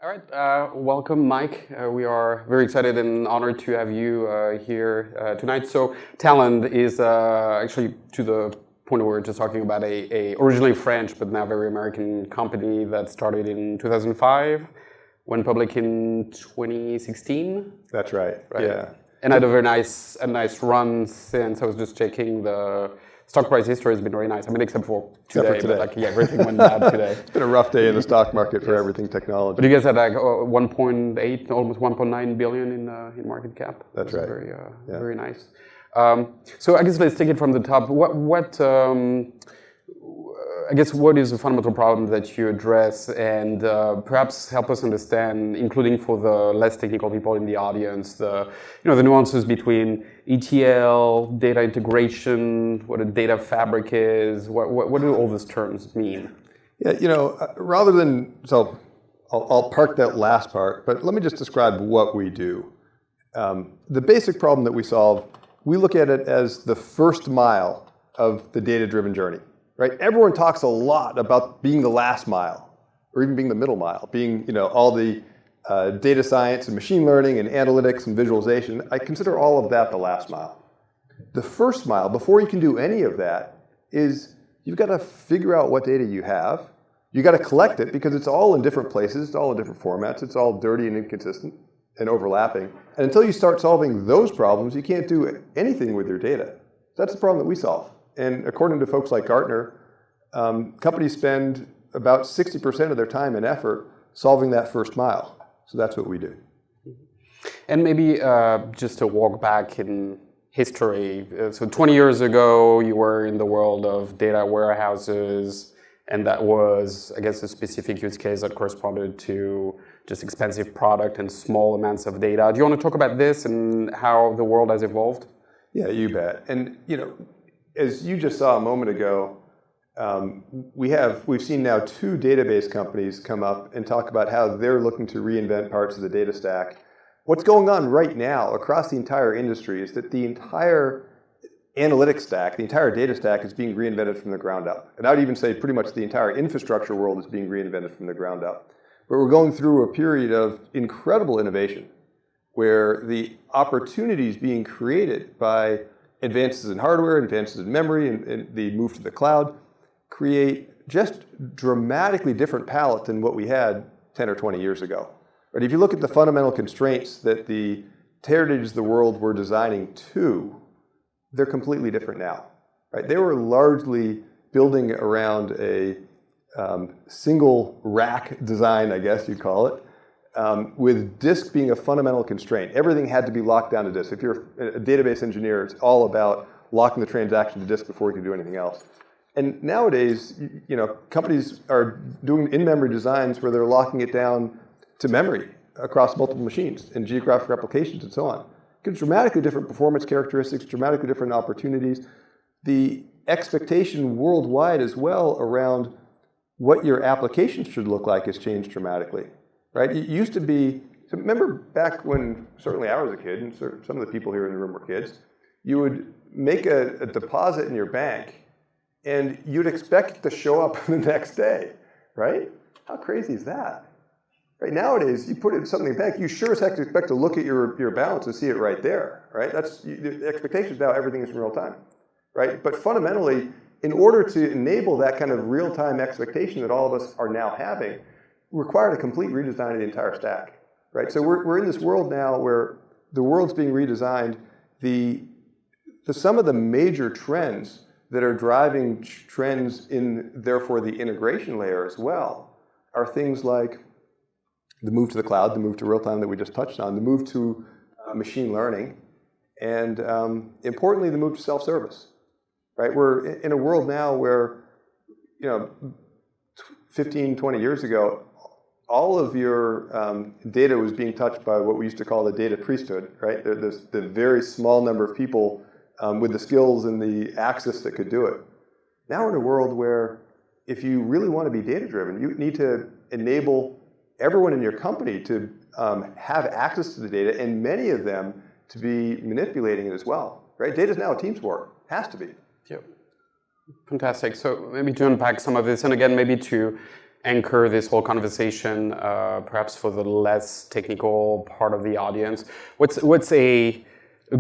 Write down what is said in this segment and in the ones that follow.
All right, welcome, Mike. We are very excited and honored to have you here tonight. So, Talend is actually, to the point where we're just talking about, a originally French but now very American company that started in 2005, went public in 2016. That's right. Yeah. And had a nice run since. I was just checking the stock price history has been very nice. I mean, except for today. But everything went bad today. It's been a rough day in the stock market for everything technology. But you guys had like 1.8, almost 1.9 billion in market cap. That's right. Very nice. So I guess let's take it from the top. What is the fundamental problem that you address, and perhaps help us understand, including for the less technical people in the audience, the nuances between ETL, data integration, what a data fabric is. What do all these terms mean? Yeah, I'll park that last part, but let me just describe what we do. The basic problem that we solve, we look at it as the first mile of the data-driven journey. Right? Everyone talks a lot about being the last mile, or even being the middle mile, being all the data science and machine learning and analytics and visualization. I consider all of that the last mile. The first mile, before you can do any of that, is you've got to figure out what data you have. You've got to collect it because it's all in different places, it's all in different formats, it's all dirty and inconsistent and overlapping. And until you start solving those problems, you can't do anything with your data. That's the problem that we solve. And according to folks like Gartner, companies spend about 60% of their time and effort solving that first mile. So that's what we do. And maybe just to walk back in history. So 20 years ago, you were in the world of data warehouses, and that was, I guess, a specific use case that corresponded to just expensive product and small amounts of data. Do you want to talk about this and how the world has evolved? Yeah, you bet. And as you just saw a moment ago, we've seen now 2 database companies come up and talk about how they're looking to reinvent parts of the data stack. What's going on right now across the entire industry is that the entire analytics stack, the entire data stack is being reinvented from the ground up. And I would even say pretty much the entire infrastructure world is being reinvented from the ground up. But we're going through a period of incredible innovation where the opportunities being created by advances in hardware, advances in memory, and the move to the cloud create just dramatically different palette than what we had 10 or 20 years ago. But if you look at the fundamental constraints that the Teradata's of the world were designing to, they're completely different now. Right? They were largely building around a single rack design, I guess you'd call it, with disk being a fundamental constraint. Everything had to be locked down to disk. If you're a database engineer, it's all about locking the transaction to disk before you can do anything else. And nowadays, companies are doing in-memory designs where they're locking it down to memory across multiple machines and geographic replications and so on. It gives dramatically different performance characteristics, dramatically different opportunities. The expectation worldwide as well around what your application should look like has changed dramatically. Right? It used to be, so remember back when certainly I was a kid, and some of the people here in the room were kids, you would make a deposit in your bank, and you'd expect it to show up the next day, right? How crazy is that? Right? Nowadays, you put something in the bank, you sure as heck expect to look at your balance and see it right there, right? The expectation is now everything is in real time, right? But fundamentally, in order to enable that kind of real-time expectation that all of us are now having, required a complete redesign of the entire stack, right? So we're in this world now where the world's being redesigned. Some of the major trends that are driving trends in, therefore, the integration layer as well are things like the move to the cloud, the move to real time that we just touched on, the move to machine learning, and importantly, the move to self-service, right? We're in a world now where, 15, 20 years ago, all of your data was being touched by what we used to call the data priesthood, right? There's the very small number of people with the skills and the access that could do it. Now we're in a world where if you really want to be data-driven, you need to enable everyone in your company to have access to the data, and many of them to be manipulating it as well, right? Data is now a team sport. Has to be. Yep. Fantastic. So maybe to unpack some of this, and again, maybe to anchor this whole conversation, perhaps for the less technical part of the audience, what's a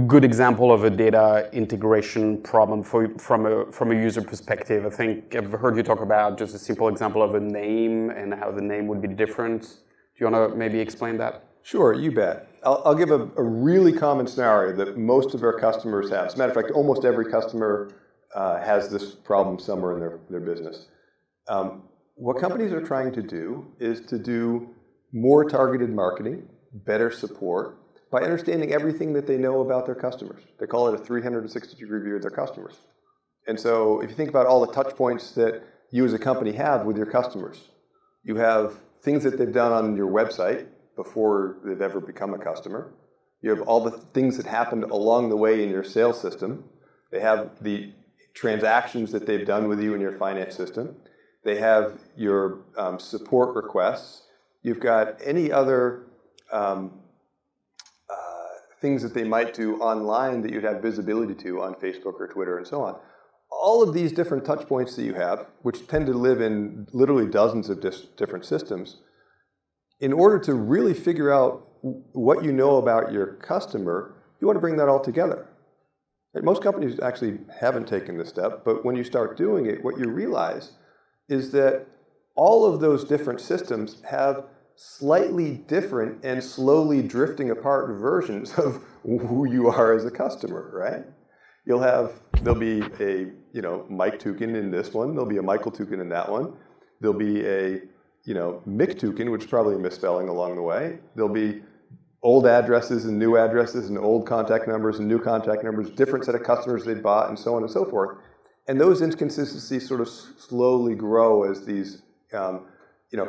good example of a data integration problem from a user perspective? I think I've heard you talk about just a simple example of a name and how the name would be different. Do you want to maybe explain that? Sure, you bet. I'll give a really common scenario that most of our customers have. As a matter of fact, almost every customer has this problem somewhere in their business. What companies are trying to do is to do more targeted marketing, better support, by understanding everything that they know about their customers. They call it a 360-degree view of their customers. And so if you think about all the touch points that you as a company have with your customers, you have things that they've done on your website before they've ever become a customer. You have all the things that happened along the way in your sales system. They have the transactions that they've done with you in your finance system. They have your support requests. You've got any other things that they might do online that you'd have visibility to on Facebook or Twitter and so on. All of these different touch points that you have, which tend to live in literally dozens of different systems, in order to really figure out what you know about your customer, you want to bring that all together. And most companies actually haven't taken this step, but when you start doing it, what you realize is that all of those different systems have slightly different and slowly drifting apart versions of who you are as a customer, right? There'll be a Mike Tuchen in this one. There'll be a Michael Tuchen in that one. There'll be a Mick Tuchen, which is probably a misspelling along the way. There'll be old addresses and new addresses and old contact numbers and new contact numbers, different set of customers they bought, and so on and so forth. And those inconsistencies sort of slowly grow as these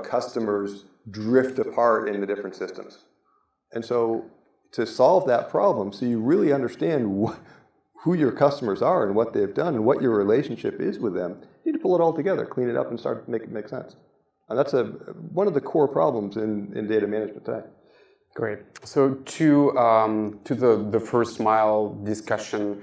customers drift apart in the different systems. And so to solve that problem, so you really understand who your customers are and what they've done and what your relationship is with them, you need to pull it all together, clean it up, and start to make it make sense. And that's one of the core problems in data management today. Great. So to the first mile discussion.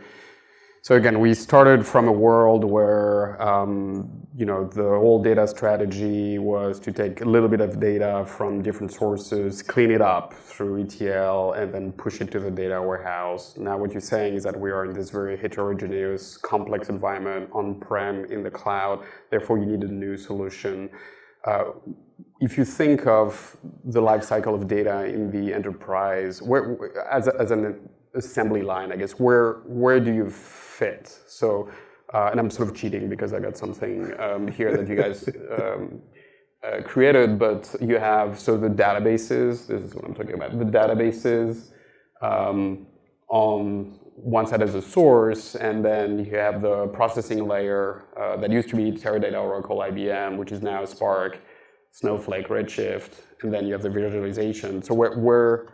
So again, we started from a world where the whole data strategy was to take a little bit of data from different sources, clean it up through ETL, and then push it to the data warehouse. Now what you're saying is that we are in this very heterogeneous, complex environment on-prem, in the cloud. Therefore, you need a new solution. If you think of the life cycle of data in the enterprise, as an assembly line, I guess, where do you fit? So, and I'm sort of cheating because I got something here that you guys created, but you have the databases. This is what I'm talking about. The databases on one side as a source, and then you have the processing layer that used to be Teradata, Oracle, IBM, which is now Spark, Snowflake, Redshift, and then you have the visualization. So where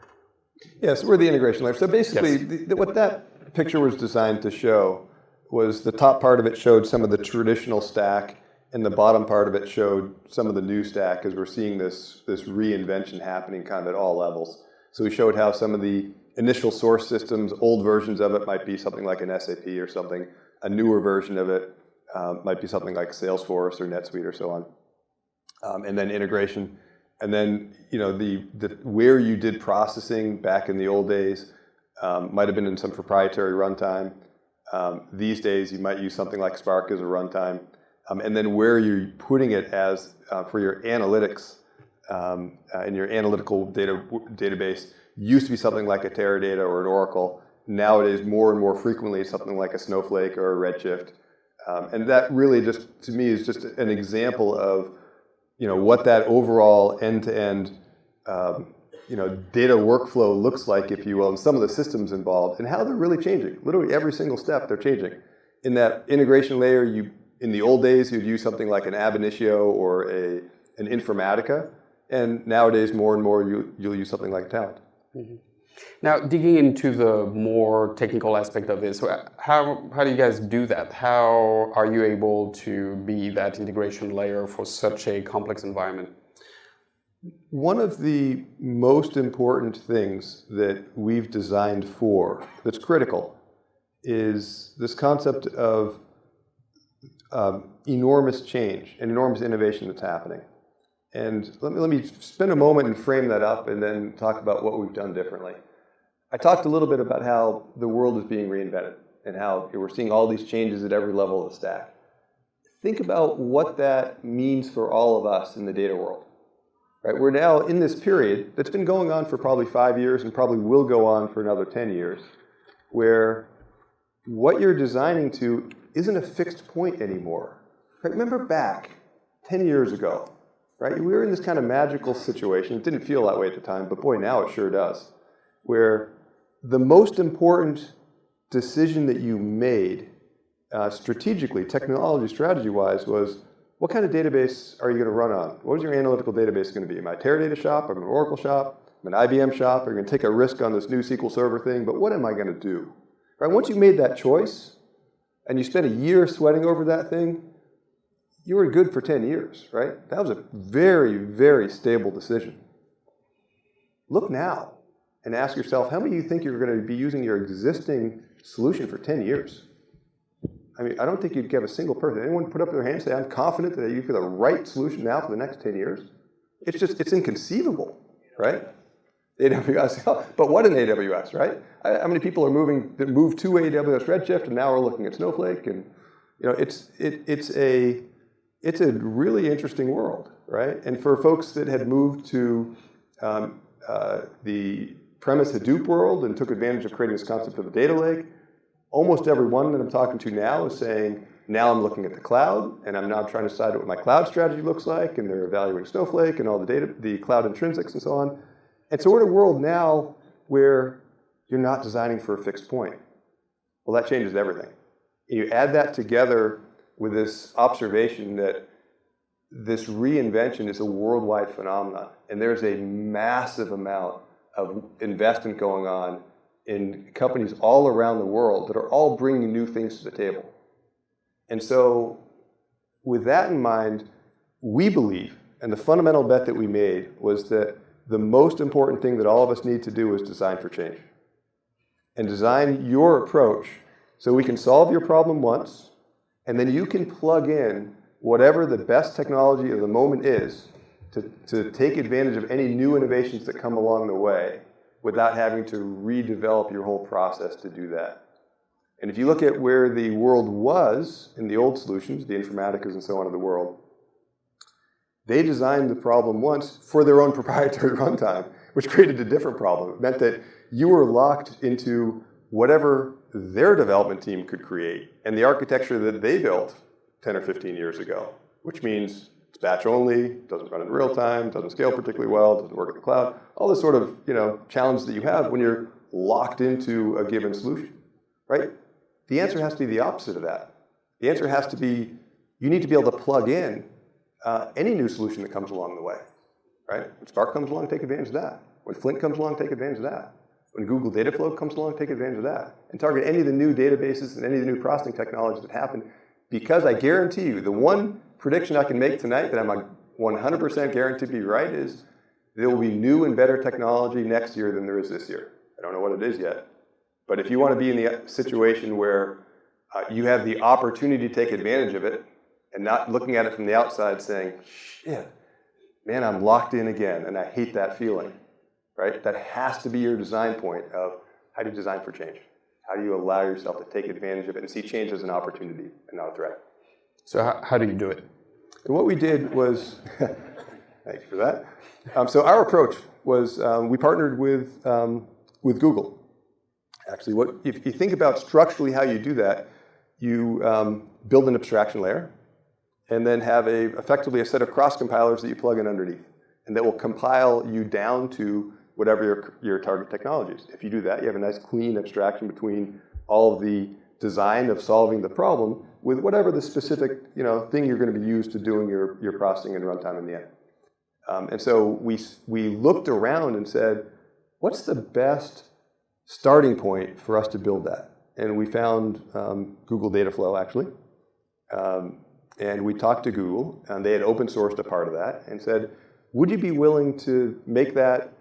Yes, we're the integration layer. So basically, yes. What that picture was designed to show was the top part of it showed some of the traditional stack, and the bottom part of it showed some of the new stack, as we're seeing this reinvention happening kind of at all levels. So we showed how some of the initial source systems, old versions of it might be something like an SAP or something. A newer version of it might be something like Salesforce or NetSuite or so on. And then integration. And then, where you did processing back in the old days might have been in some proprietary runtime. These days, you might use something like Spark as a runtime. And then where you're putting it as for your analytics in your analytical database used to be something like a Teradata or an Oracle. Nowadays, more and more frequently, something like a Snowflake or a Redshift. And that really just, to me, is just an example of what that overall end-to-end data workflow looks like, if you will, and some of the systems involved, and how they're really changing. Literally every single step, they're changing. In that integration layer, in the old days, you'd use something like an ab initio or an Informatica, and nowadays, more and more, you'll use something like Talend. Mm-hmm. Now, digging into the more technical aspect of this, how do you guys do that? How are you able to be that integration layer for such a complex environment? One of the most important things that we've designed for, that's critical, is this concept of enormous change and enormous innovation that's happening. And let me spend a moment and frame that up and then talk about what we've done differently. I talked a little bit about how the world is being reinvented and how we're seeing all these changes at every level of the stack. Think about what that means for all of us in the data world. Right? We're now in this period that's been going on for probably 5 years and probably will go on for another 10 years, where what you're designing to isn't a fixed point anymore. Right? Remember back 10 years ago, right? We were in this kind of magical situation. It didn't feel that way at the time, but boy, now it sure does, where the most important decision that you made strategically, technology strategy-wise, was what kind of database are you going to run on? What is your analytical database going to be? Am I a Teradata shop? Am I an Oracle shop? Am I an IBM shop? Are you going to take a risk on this new SQL Server thing? But what am I going to do? Right? Once you made that choice and you spent a year sweating over that thing, you were good for 10 years, right? That was a very, very stable decision. Look now and ask yourself, how many of you think you're going to be using your existing solution for 10 years? I mean, I don't think you'd give a single person. Anyone put up their hand and say, I'm confident that you for the right solution now for the next 10 years? It's inconceivable, right? AWS, but what in AWS, right? How many people are moved to AWS Redshift and now are looking at Snowflake? And it's a really interesting world, right? And for folks that had moved to the premise Hadoop world and took advantage of creating this concept of a data lake, almost everyone that I'm talking to now is saying, now I'm looking at the cloud, and I'm now trying to decide what my cloud strategy looks like, and they're evaluating Snowflake and all the data, the cloud intrinsics and so on. And so we're in a world now where you're not designing for a fixed point. Well, that changes everything. And you add that together with this observation that this reinvention is a worldwide phenomenon, and there's a massive amount of investment going on in companies all around the world that are all bringing new things to the table. And so with that in mind, we believe, and the fundamental bet that we made was that the most important thing that all of us need to do is design for change. And design your approach so we can solve your problem once, and then you can plug in whatever the best technology of the moment is to take advantage of any new innovations that come along the way without having to redevelop your whole process to do that. And if you look at where the world was in the old solutions, the Informaticas and so on of the world, they designed the problem once for their own proprietary runtime, which created a different problem. It meant that you were locked into whatever their development team could create and the architecture that they built 10 or 15 years ago, which means it's batch only, doesn't run in real time, doesn't scale particularly well, doesn't work in the cloud, all this sort of challenge that you have when you're locked into a given solution, right? The answer has to be the opposite of that. The answer has to be you need to be able to plug in any new solution that comes along the way, right? When Spark comes along, take advantage of that. When Flink comes along, take advantage of that. When Google Dataflow comes along, take advantage of that. And target any of the new databases and any of the new processing technologies that happen, because I guarantee you, the one prediction I can make tonight that I'm 100% guaranteed to be right is there will be new and better technology next year than there is this year. I don't know what it is yet. But if you want to be in the situation where you have the opportunity to take advantage of it and not looking at it from the outside saying, shit, man, I'm locked in again, and I hate that feeling, right? That has to be your design point of how do you design for change? How do you allow yourself to take advantage of it and see change as an opportunity and not a threat? So how do you do it? And what we did was, thank you for that. So our approach was we partnered with Google. Actually, if you think about structurally how you do that, you build an abstraction layer and then have effectively a set of cross compilers that you plug in underneath, and that will compile you down to whatever your target technology is. If you do that, you have a nice clean abstraction between all of the design of solving the problem with whatever the specific thing you're going to be used to doing your processing and runtime in the end. And so we looked around and said, what's the best starting point for us to build that? And we found Google Dataflow, actually. And we talked to Google, and they had open sourced a part of that, and said, would you be willing to make that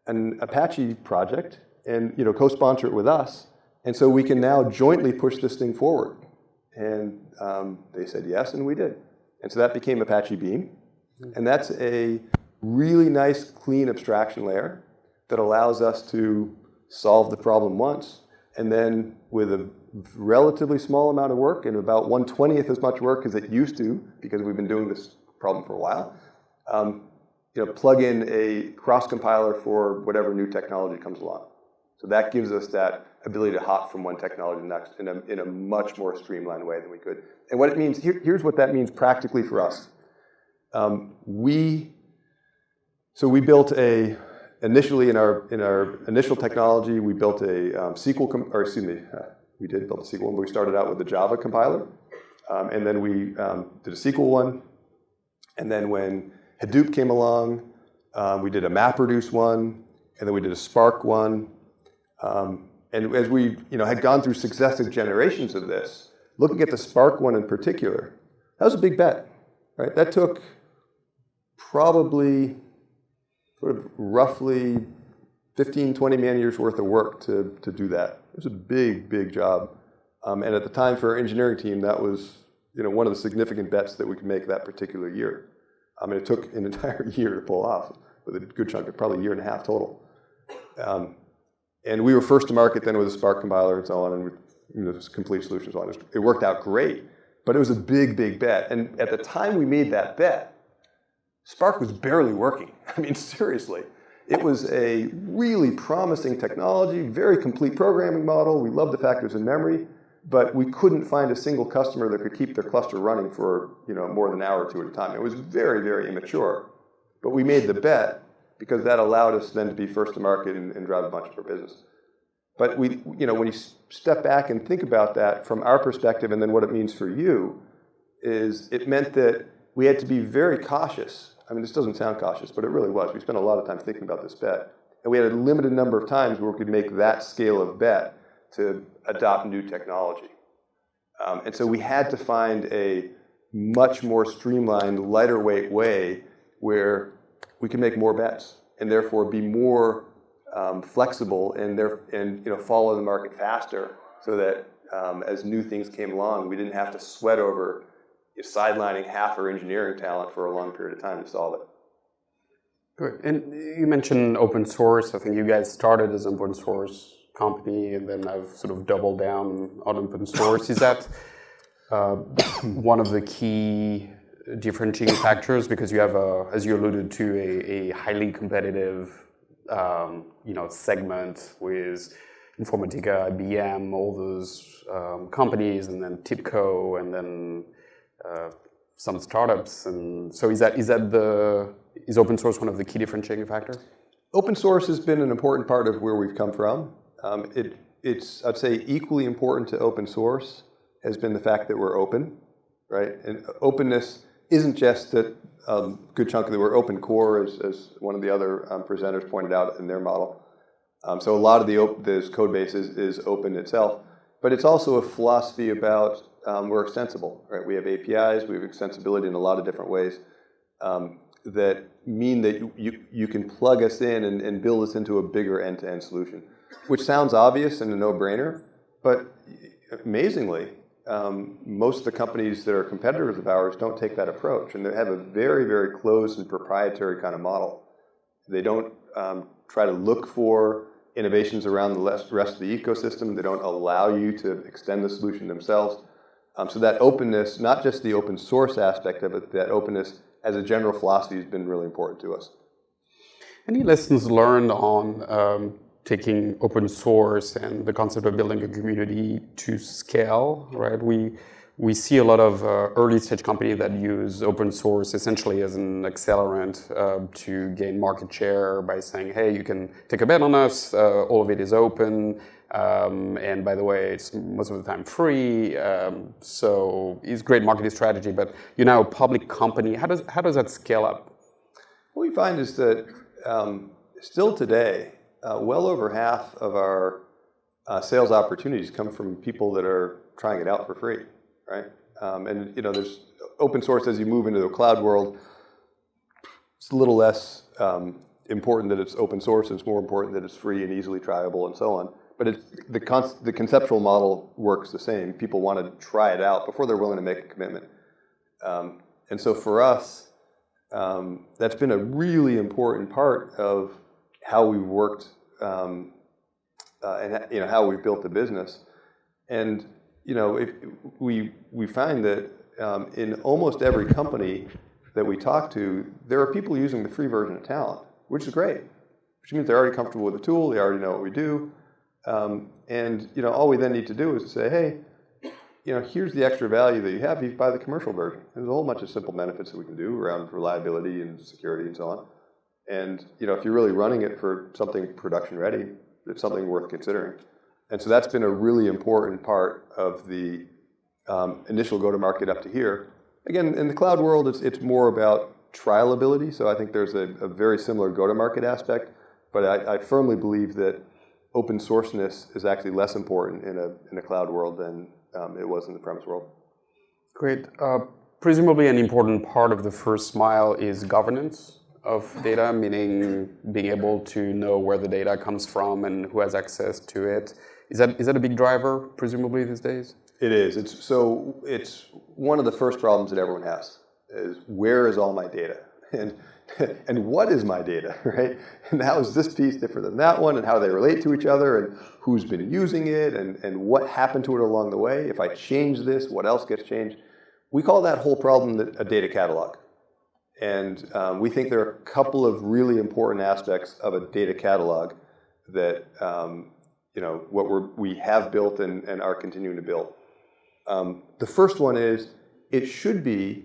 an Apache project and co-sponsor it with us, and so we can now jointly push this thing forward? And they said yes, and we did. And so that became Apache Beam. And that's a really nice, clean abstraction layer that allows us to solve the problem once, and then with a relatively small amount of work and about 1/20th as much work as it used to, because we've been doing this problem for a while, plug in a cross compiler for whatever new technology comes along. So that gives us that ability to hop from one technology to the next in a much more streamlined way than we could. And what it means, here's what that means practically for us. We built initially in our initial technology, we built a we did build a SQL one, but we started out with the Java compiler. And then we did a SQL one. And then when Hadoop came along, we did a MapReduce one, and then we did a Spark one. And as we had gone through successive generations of this, looking at the Spark one in particular, that was a big bet, right? That took probably sort of roughly 15, 20 man-years worth of work to do that. It was a big, big job. And at the time for our engineering team, that was one of the significant bets that we could make that particular year. It took an entire year to pull off, with a good chunk of probably a year and a half total. And we were first to market then with a Spark compiler and so on, and complete solutions on it. It worked out great, but it was a big, big bet. And at the time we made that bet, Spark was barely working. Seriously. It was a really promising technology, very complete programming model. We loved the fact it was in memory, but we couldn't find a single customer that could keep their cluster running for more than an hour or two at a time. It was very, very immature. But we made the bet because that allowed us then to be first to market and drive a bunch of our business. But when you step back and think about that from our perspective, and then what it means for you, is it meant that we had to be very cautious. This doesn't sound cautious, but it really was. We spent a lot of time thinking about this bet. And we had a limited number of times where we could make that scale of bet to adopt new technology. And so we had to find a much more streamlined, lighter weight way where we can make more bets and therefore be more flexible and follow the market faster, so that as new things came along, we didn't have to sweat over sidelining half our engineering talent for a long period of time to solve it. Good. And you mentioned open source. I think you guys started as an open source company and then have sort of doubled down on open source. Is that one of the key differentiating factors? Because you have, as you alluded to, a highly competitive segment with Informatica, IBM, all those companies, and then TIBCO, and then some startups. And so is open source one of the key differentiating factors? Open source has been an important part of where we've come from. It's, I'd say, equally important to open source has been the fact that we're open, right? And openness isn't just that good chunk of it. We're open core, as one of the other presenters pointed out in their model. So a lot of this code base is open itself, but it's also a philosophy about we're extensible, right? We have APIs, we have extensibility in a lot of different ways that mean that you can plug us in and build us into a bigger end-to-end solution, which sounds obvious and a no-brainer, but amazingly, most of the companies that are competitors of ours don't take that approach, and they have a very, very closed and proprietary kind of model. They don't try to look for innovations around the rest of the ecosystem. They don't allow you to extend the solution themselves. So that openness, not just the open source aspect of it, that openness as a general philosophy has been really important to us. Any lessons learned on taking open source and the concept of building a community to scale, right? We see a lot of early stage companies that use open source essentially as an accelerant to gain market share by saying, hey, you can take a bet on us, all of it is open, and by the way, it's most of the time free, so it's great marketing strategy, but you're now a public company. How does that scale up? What we find is that still today, well over half of our sales opportunities come from people that are trying it out for free, right? And there's open source as you move into the cloud world. It's a little less important that it's open source. It's more important that it's free and easily tryable and so on. But the conceptual model works the same. People want to try it out before they're willing to make a commitment. And so for us, that's been a really important part of how we've worked and how we've built the business. And we find that in almost every company that we talk to, there are people using the free version of Talend, which is great, which means they're already comfortable with the tool, they already know what we do, and all we then need to do is say, hey, here's the extra value that you have. You buy the commercial version. There's a whole bunch of simple benefits that we can do around reliability and security and so on. And if you're really running it for something production ready, it's something worth considering. And so that's been a really important part of the initial go-to-market up to here. Again, in the cloud world, it's more about trialability. So I think there's a very similar go-to-market aspect. But I firmly believe that open sourceness is actually less important in a cloud world than it was in the premise world. Great. Presumably an important part of the first mile is governance of data, meaning being able to know where the data comes from and who has access to it. Is that a big driver, presumably, these days? It is. It's one of the first problems that everyone has, is where is all my data? And what is my data, right? And how is this piece different than that one, and how they relate to each other, and who's been using it, and what happened to it along the way? If I change this, what else gets changed? We call that whole problem a data catalog. And we think there are a couple of really important aspects of a data catalog that we have built and are continuing to build. The first one is it should be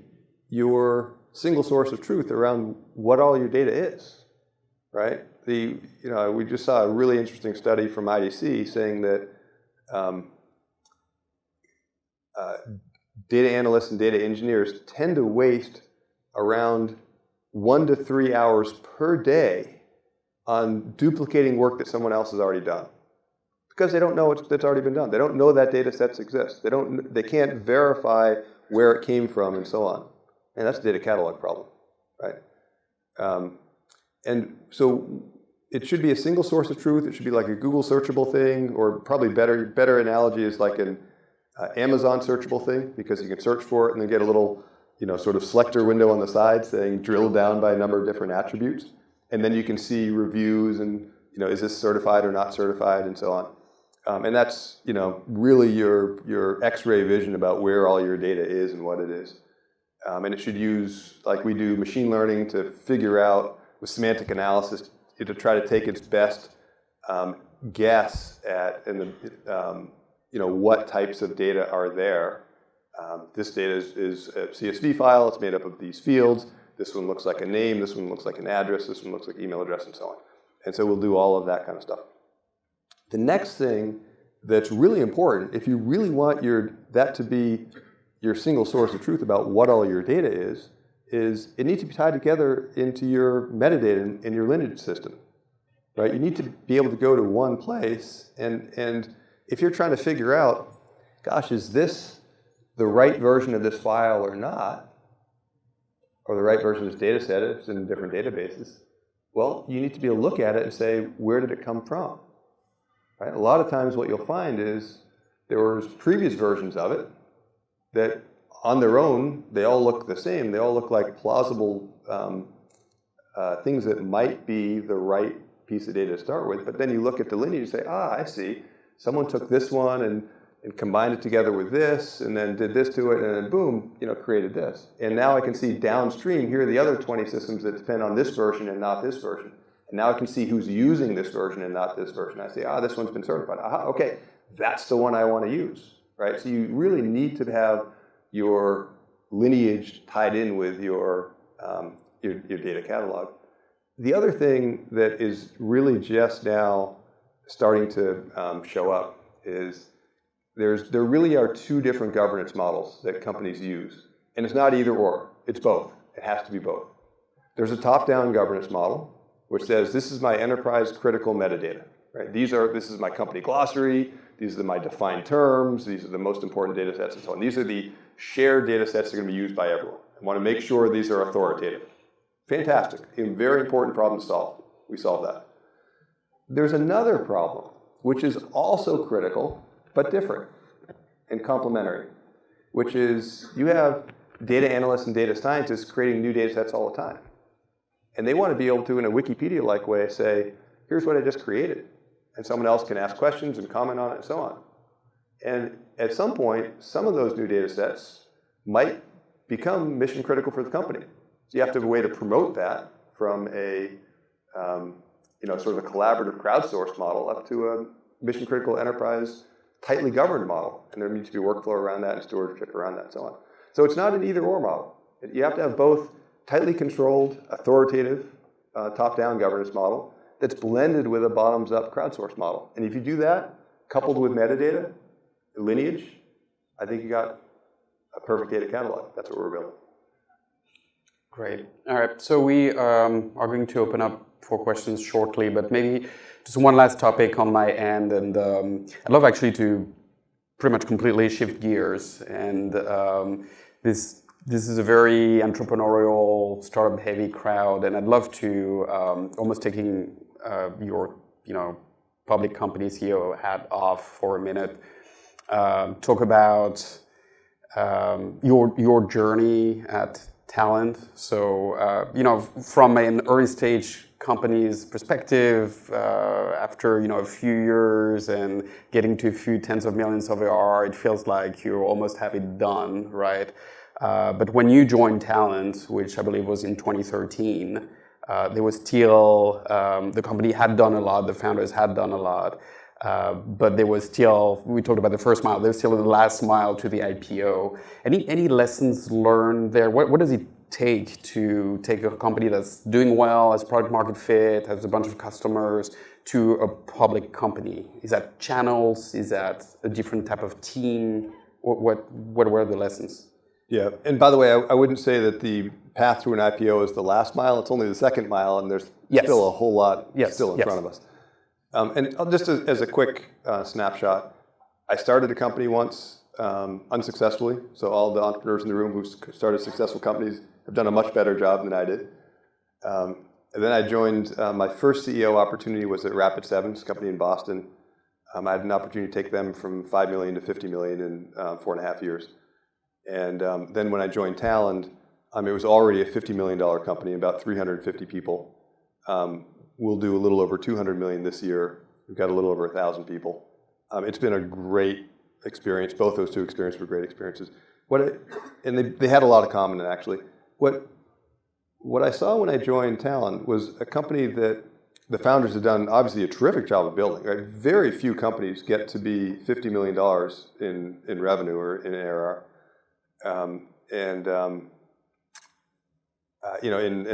your single source of truth around what all your data is, right? We just saw a really interesting study from IDC saying that data analysts and data engineers tend to waste around 1 to 3 hours per day on duplicating work that someone else has already done, because they don't know that's already been done. They don't know that data sets exist. They can't verify where it came from and so on. And that's a data catalog problem, right? And so it should be a single source of truth. It should be like a Google searchable thing, or probably better analogy is like an Amazon searchable thing, because you can search for it and then get a little sort of selector window on the side saying drill down by a number of different attributes. And then you can see reviews and, is this certified or not certified and so on. And that's, really your X-ray vision about where all your data is and what it is. And it should use, like we do, machine learning to figure out, with semantic analysis, to try to take its best guess at what types of data are there. This data is a CSV file. It's made up of these fields. This one looks like a name. This one looks like an address. This one looks like email address, and so on. And so we'll do all of that kind of stuff. The next thing that's really important, if you really want that to be your single source of truth about what all your data is it needs to be tied together into your metadata in your lineage system, right? You need to be able to go to one place, and if you're trying to figure out, gosh, is this the right version of this file or not, or the right version of this data set if it's in different databases, well, you need to be able to look at it and say, where did it come from? Right? A lot of times what you'll find is there were previous versions of it that on their own, they all look the same. They all look like plausible things that might be the right piece of data to start with. But then you look at the lineage and say, I see. Someone took this one and combined it together with this, and then did this to it, and then boom, created this. And now I can see downstream, here are the other 20 systems that depend on this version and not this version. And now I can see who's using this version and not this version. I say, this one's been certified. Okay, that's the one I want to use. Right? So you really need to have your lineage tied in with your data catalog. The other thing that is really just now starting to show up is there really are two different governance models that companies use. And it's not either or, it's both. It has to be both. There's a top-down governance model, which says this is my enterprise critical metadata. Right? This is my company glossary. These are my defined terms. These are the most important data sets and so on. These are the shared data sets that are going to be used by everyone. I want to make sure these are authoritative. Fantastic. A very important problem to solve. We solve that. There's another problem, which is also critical, but different and complementary, which is you have data analysts and data scientists creating new data sets all the time. And they want to be able to, in a Wikipedia-like way, say, here's what I just created. And someone else can ask questions and comment on it and so on. And at some point, some of those new data sets might become mission critical for the company. So you have to have a way to promote that from a sort of a collaborative crowdsourced model up to a mission critical enterprise tightly governed model. And there needs to be workflow around that and stewardship around that and so on. So it's not an either or model. You have to have both tightly controlled, authoritative, top-down governance model that's blended with a bottoms-up crowdsourced model. And if you do that, coupled with metadata, lineage, I think you got a perfect data catalog. That's what we're building. Great. All right. So we are going to open up for questions shortly, but maybe just one last topic on my end. And I'd love actually to pretty much completely shift gears. And this is a very entrepreneurial, startup-heavy crowd, and I'd love to almost taking your public company CEO hat off for a minute. Talk about your journey at Talend. So, from an early stage company's perspective, after a few years and getting to a few tens of millions of ARR, it feels like you almost have it done, right? But when you joined Talend, which I believe was in 2013, there was still the company had done a lot, the founders had done a lot. But there was still, we talked about the first mile, there's still the last mile to the IPO. Any lessons learned there? What does it take to take a company that's doing well, has product market fit, has a bunch of customers, to a public company? Is that channels? Is that a different type of team? What were the lessons? Yeah, and by the way, I wouldn't say that the path to an IPO is the last mile. It's only the second mile, and there's still a whole lot still in front of us. And just as a quick snapshot, I started a company once unsuccessfully. So all the entrepreneurs in the room who started successful companies have done a much better job than I did. And then I joined, my first CEO opportunity was at Rapid7, a company in Boston. I had an opportunity to take them from 5 million to 50 million in 4.5 years. And then when I joined Talend, it was already a $50 million company, about 350 people. We'll do a little over 200 million this year. We've got a little over 1,000 people. It's been a great experience. Both those two experiences were great experiences. And they had a lot of common, actually. What I saw when I joined Talend was a company that the founders had done, obviously, a terrific job of building. Right? Very few companies get to be $50 million in revenue or in ARR. And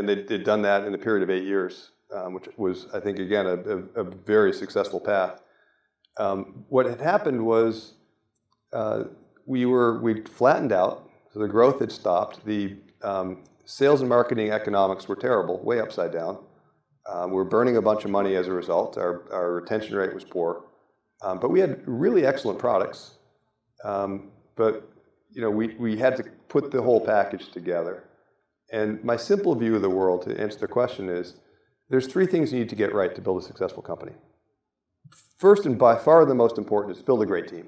they'd done that in a period of 8 years, which was, I think, again, a very successful path. What had happened was we'd flattened out, so the growth had stopped. The sales and marketing economics were terrible, way upside down. We were burning a bunch of money as a result. Our retention rate was poor, but we had really excellent products. But we had to put the whole package together. And my simple view of the world, to answer the question, is there's 3 things you need to get right to build a successful company. First, and by far the most important, is build a great team.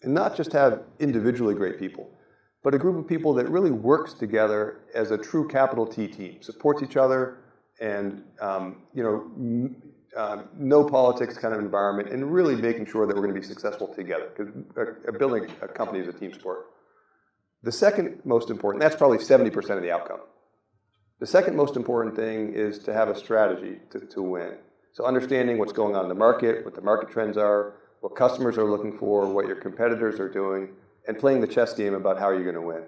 And not just have individually great people, but a group of people that really works together as a true capital T team, supports each other, and no politics kind of environment, and really making sure that we're going to be successful together. Because building a company is a team sport. The second most important, that's probably 70% of the outcome. The second most important thing is to have a strategy to win. So understanding what's going on in the market, what the market trends are, what customers are looking for, what your competitors are doing, and playing the chess game about how you're going to win.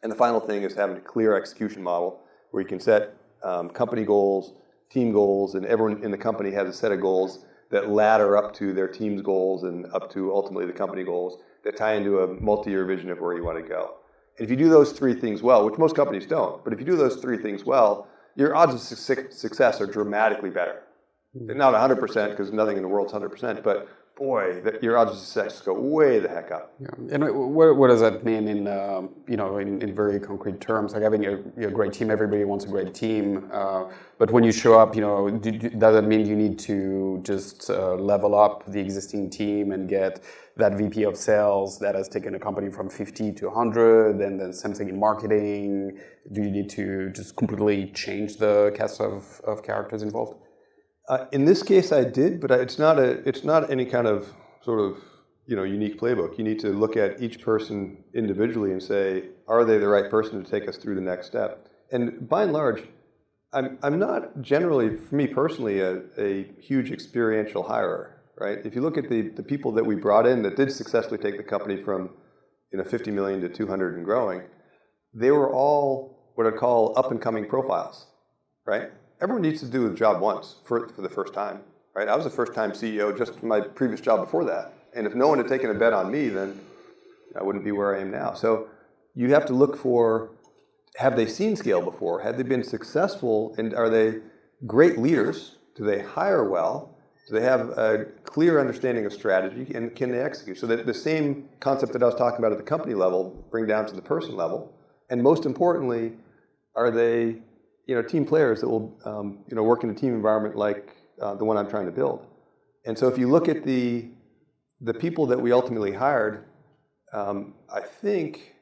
And the final thing is having a clear execution model where you can set company goals, team goals, and everyone in the company has a set of goals that ladder up to their team's goals and up to ultimately the company goals that tie into a multi-year vision of where you want to go. And if you do those 3 things well, which most companies don't, but if you do those 3 things well, your odds of success are dramatically better. Not 100%, because nothing in the world's 100%, but boy, your odds of success go way the heck up. Yeah. And what does that mean in in very concrete terms? Like having a great team, everybody wants a great team, but when you show up, does that mean you need to just level up the existing team and get that VP of sales that has taken a company from 50 to 100, and then same thing in marketing? Do you need to just completely change the cast of characters involved? In this case, I did, but it's not any kind of sort of unique playbook. You need to look at each person individually and say, are they the right person to take us through the next step? And by and large, I'm not generally, for me personally, a huge experiential hirer, right? If you look at the people that we brought in that did successfully take the company from 50 million to 200 and growing, they were all what I'd call up and coming profiles, right? Everyone needs to do the job once for the first time, right? I was a first-time CEO just in my previous job before that. And if no one had taken a bet on me, then I wouldn't be where I am now. So you have to look for, have they seen scale before? Have they been successful? And are they great leaders? Do they hire well? Do they have a clear understanding of strategy? And can they execute? So that the same concept that I was talking about at the company level, bring down to the person level. And most importantly, are they team players that will work in a team environment like the one I'm trying to build? And so if you look at the people that we ultimately hired, I think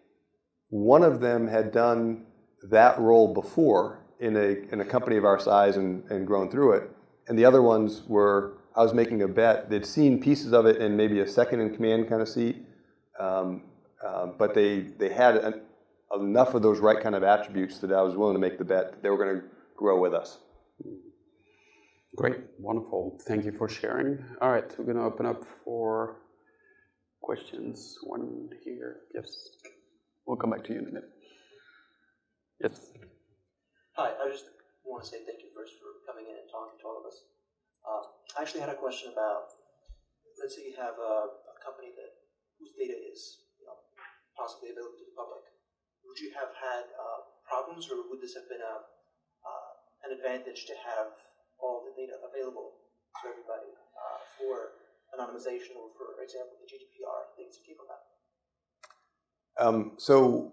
one of them had done that role before in a company of our size and grown through it. And the other ones were, I was making a bet, they'd seen pieces of it in maybe a second in command kind of seat, but they had enough of those right kind of attributes that I was willing to make the bet that they were going to grow with us. Great, wonderful. Thank you for sharing. All right, we're going to open up for questions. One here. Yes. We'll come back to you in a minute. Yes. Hi, I just want to say thank you first for coming in and talking to all of us. I actually had a question about, let's say you have a company whose data is possibly available to the public. Would you have had problems, or would this have been an advantage to have all the data available to everybody for anonymization, or, for example, the GDPR things you keep about? So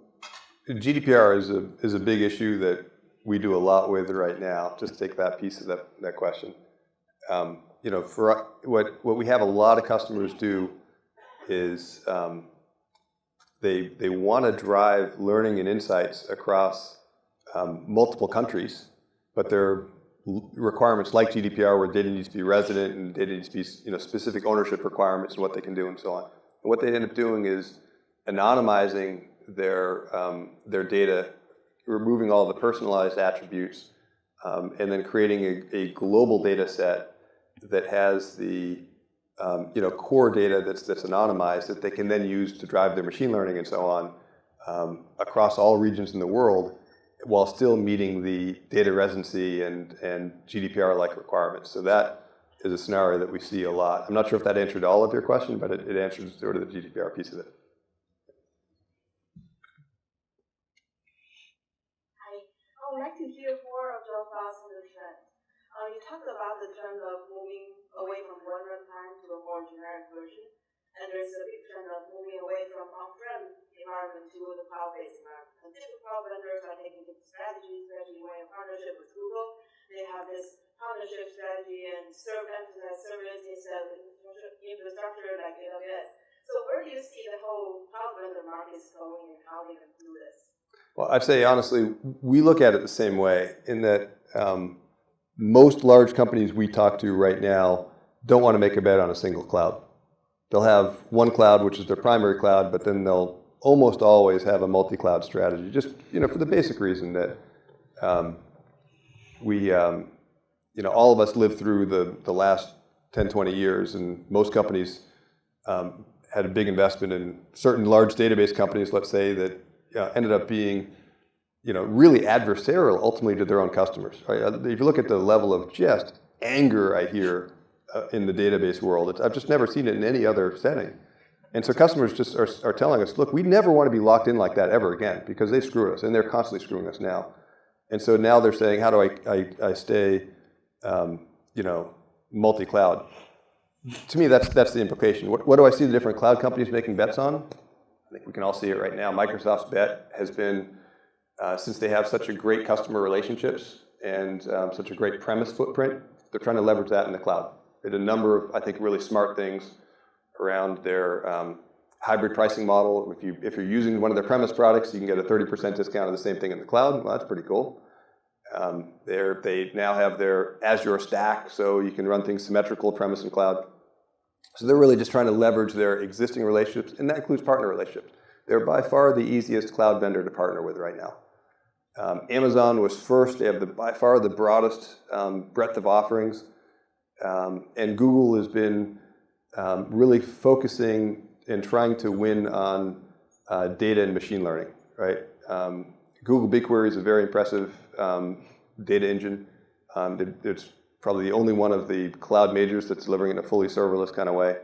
GDPR is a big issue that we do a lot with right now. Just take that piece of that question. For what we have a lot of customers do is they want to drive learning and insights across multiple countries, but there are requirements like GDPR where data needs to be resident and data needs to be specific ownership requirements and what they can do and so on. And what they end up doing is anonymizing their data, removing all the personalized attributes, and then creating a global data set that has the core data that's anonymized that they can then use to drive their machine learning and so on across all regions in the world, while still meeting the data residency and GDPR-like requirements. So that is a scenario that we see a lot. I'm not sure if that answered all of your question, but it answers sort of the GDPR piece of it. Hi. I would like to hear more of your thoughts on the trend. You talked about the trend of moving away from one runtime to a more generic version, and there's a big trend of moving away from on-prem environment to the cloud-based environment. And different cloud vendors are taking different strategies, especially when in partnership with Google. They have this partnership strategy and emphasize service instead of infrastructure like AWS. So where do you see the whole cloud vendor market going, and how they can do this? Well, I'd say honestly, we look at it the same way in that most large companies we talk to right now don't want to make a bet on a single cloud. They'll have one cloud, which is their primary cloud, but then they'll almost always have a multi-cloud strategy, just for the basic reason that we, all of us lived through the last 10, 20 years, and most companies had a big investment in certain large database companies, let's say, that ended up being really adversarial ultimately to their own customers. Right? If you look at the level of just anger I hear in the database world, I've just never seen it in any other setting. And so customers just are telling us, look, we never want to be locked in like that ever again, because they screwed us, and they're constantly screwing us now. And so now they're saying, how do I stay multi-cloud? To me, that's the implication. What do I see the different cloud companies making bets on? I think we can all see it right now. Microsoft's bet has been, since they have such a great customer relationships and such a great premise footprint, they're trying to leverage that in the cloud. They did a number of, I think, really smart things around their hybrid pricing model. If you're using one of their premise products, you can get a 30% discount of the same thing in the cloud. Well, that's pretty cool. They now have their Azure stack, so you can run things symmetrical, premise and cloud. So they're really just trying to leverage their existing relationships, and that includes partner relationships. They're by far the easiest cloud vendor to partner with right now. Amazon was first. They have by far the broadest breadth of offerings. And Google has been really focusing and trying to win on data and machine learning, right? Google Bigquery is a very impressive data engine. It's probably the only one of the cloud majors that's delivering in a fully serverless kind of way.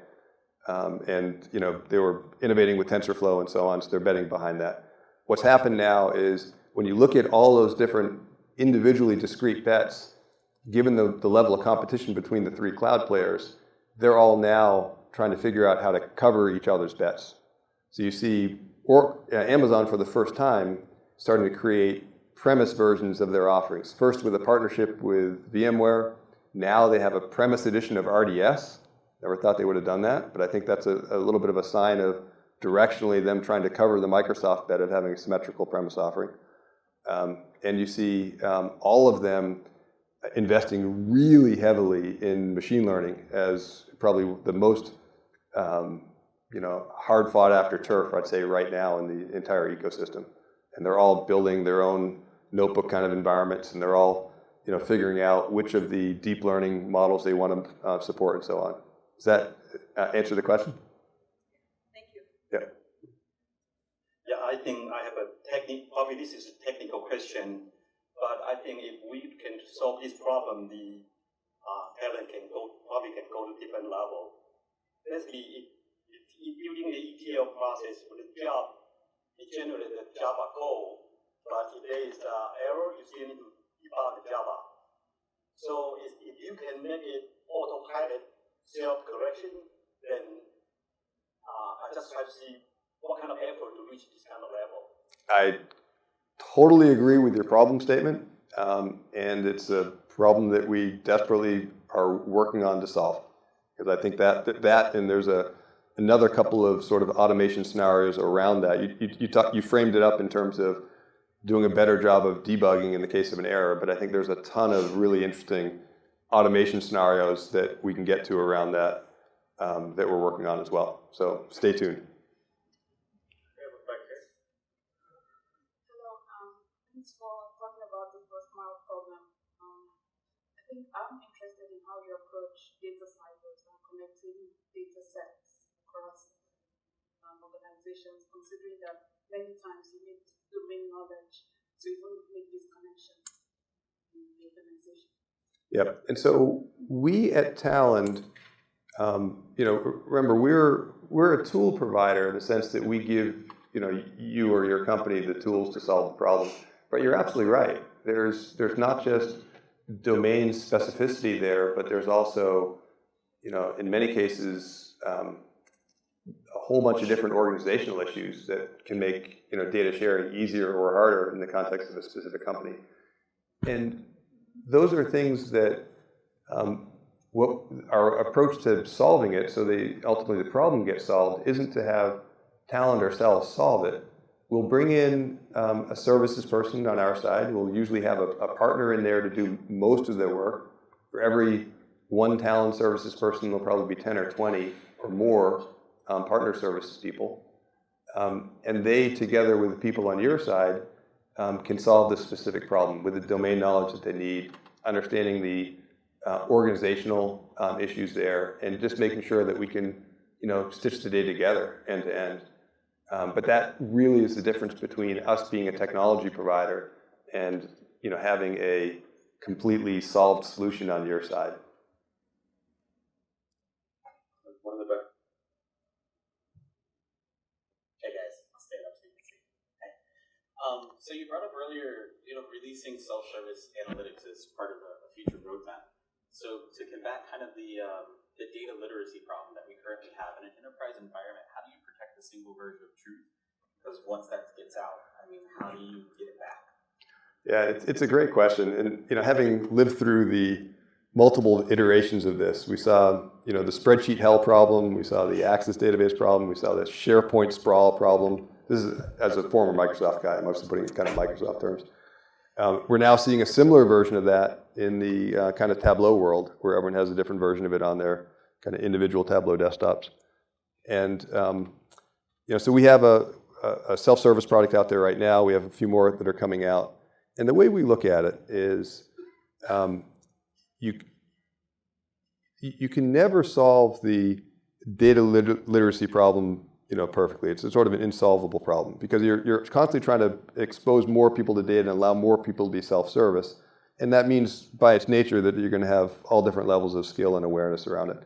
And they were innovating with TensorFlow and so on, so they're betting behind that. What's happened now is when you look at all those different individually discrete bets, given the level of competition between the three cloud players, they're all now trying to figure out how to cover each other's bets. So you see Amazon for the first time starting to create premise versions of their offerings. First with a partnership with VMware. Now they have a premise edition of RDS. Never thought they would have done that, but I think that's a little bit of a sign of directionally them trying to cover the Microsoft bet of having a symmetrical premise offering. And you see all of them investing really heavily in machine learning as probably the most hard fought after turf, I'd say, right now in the entire ecosystem. And they're all building their own notebook kind of environments, and they're all figuring out which of the deep learning models they want to support and so on. Does that answer the question? Thank you. Yeah. Yeah, I think I have probably this is a technical question, but I think if we can solve this problem, the talent probably can go to different level. Basically, during the ETL process for the job, it generates the Java code, but if there is an error, you still need to debug the Java. So if you can make it autopilot self-correction, then I just try to see what kind of effort to reach this kind of level. I totally agree with your problem statement, and it's a problem that we desperately are working on to solve. Because I think that and there's another couple of sort of automation scenarios around that. You framed it up in terms of doing a better job of debugging in the case of an error, but I think there's a ton of really interesting automation scenarios that we can get to around that that we're working on as well. So stay tuned. Hello, thanks for talking about the FirstMark problem. I think I'm interested in how you approach data silos and connecting data sets across organizations, considering that many times you need domain knowledge to even make this connection in the organization. Yep. And so we at Talend, remember we're a tool provider in the sense that we give you or your company the tools to solve the problem. But you're absolutely right. There's not just domain specificity there, but there's also in many cases a whole bunch of different organizational issues that can make data sharing easier or harder in the context of a specific company. And those are things that what our approach to solving it, so ultimately the problem gets solved, isn't to have Talend ourselves solve it. We'll bring in a services person on our side. We'll usually have a partner in there to do most of their work. For every one Talend services person, there'll probably be 10 or 20 or more partner services people. And they, together with the people on your side, can solve this specific problem with the domain knowledge that they need, understanding the organizational issues there, and just making sure that we can, stitch the data together end to end. But that really is the difference between us being a technology provider and, having a completely solved solution on your side. One in the back. Hey guys, I'll stand up so you can see. Hey. So you brought up earlier, releasing self-service analytics as part of a future roadmap. So to combat kind of the the data literacy problem that we currently have in an enterprise environment, how do you protect the single version of truth? Because once that gets out, I mean, how do you get it back? Yeah, it's a great question. And, having lived through the multiple iterations of this, we saw, the spreadsheet hell problem, we saw the Access database problem, we saw the SharePoint sprawl problem. This is, as a former Microsoft guy, I'm mostly putting it in kind of Microsoft terms. We're now seeing a similar version of that in the kind of Tableau world, where everyone has a different version of it on their kind of individual Tableau desktops. And, so we have a self-service product out there right now. We have a few more that are coming out. And the way we look at it is you can never solve the data literacy problem perfectly. It's a sort of an insolvable problem because you're constantly trying to expose more people to data and allow more people to be self-service. And that means by its nature that you're going to have all different levels of skill and awareness around it.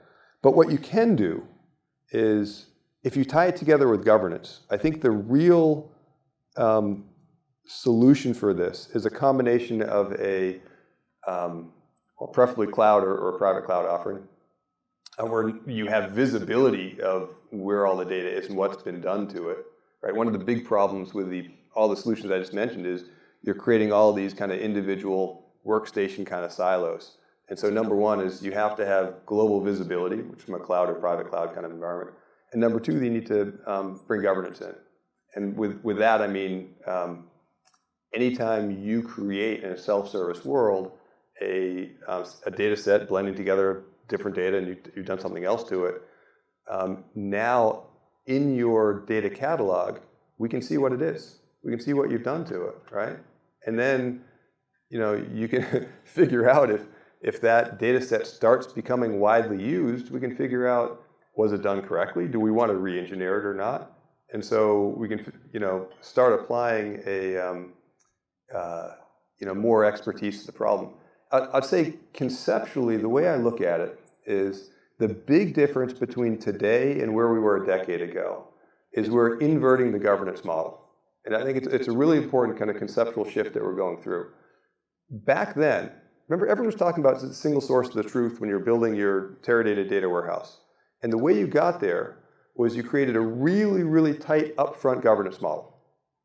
But what you can do is, if you tie it together with governance, I think the real solution for this is a combination of a, preferably cloud or a private cloud offering, where you have visibility of where all the data is and what's been done to it. Right? One of the big problems with all the solutions I just mentioned is you're creating all these kind of individual workstation kind of silos. And so number one is you have to have global visibility, which from a cloud or private cloud kind of environment. And number two, you need to bring governance in. And with that, I mean, anytime you create in a self-service world a data set blending together different data and you've done something else to it, now in your data catalog, we can see what it is. We can see what you've done to it, right? And then, you can figure out if that data set starts becoming widely used, we can figure out, was it done correctly? Do we want to re-engineer it or not? And so we can, start applying a, more expertise to the problem. I'd say conceptually, the way I look at it is the big difference between today and where we were a decade ago is we're inverting the governance model. And I think it's a really important kind of conceptual shift that we're going through. Back then, remember everyone was talking about the single source of the truth when you're building your Teradata data warehouse. And the way you got there was you created a really, really tight upfront governance model.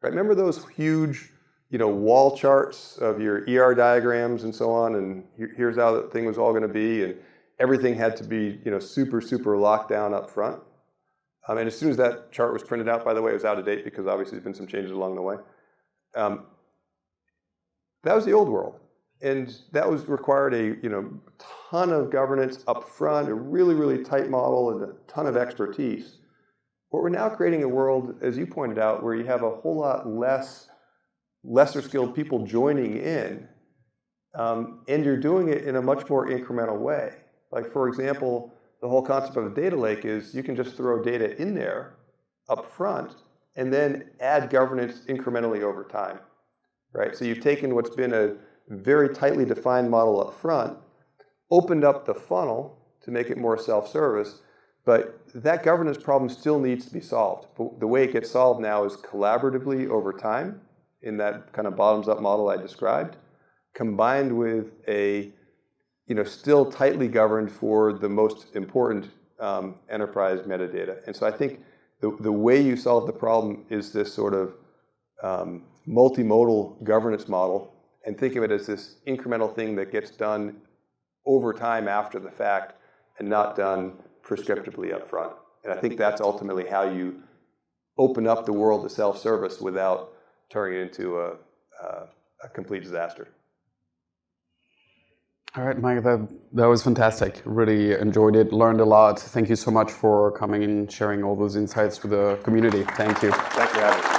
Right? Remember those huge wall charts of your ER diagrams and so on, and here's how the thing was all going to be, and everything had to be super, super locked down up front. And as soon as that chart was printed out, by the way, it was out of date because obviously there's been some changes along the way. That was the old world. And that required a ton of governance up front, a really, really tight model, and a ton of expertise. But we're now creating a world, as you pointed out, where you have a whole lot lesser skilled people joining in, and you're doing it in a much more incremental way. Like, for example, the whole concept of a data lake is you can just throw data in there up front and then add governance incrementally over time, right? So you've taken what's been a very tightly defined model up front, opened up the funnel to make it more self-service, but that governance problem still needs to be solved. But the way it gets solved now is collaboratively over time in that kind of bottoms-up model I described, combined with a still tightly governed for the most important enterprise metadata. And so I think the way you solve the problem is this sort of multimodal governance model, and think of it as this incremental thing that gets done over time after the fact and not done prescriptively up front. And I think that's ultimately how you open up the world to self-service without turning it into a complete disaster. All right, Mike, that was fantastic. Really enjoyed it, learned a lot. Thank you so much for coming and sharing all those insights with the community. Thank you. Thanks for having me.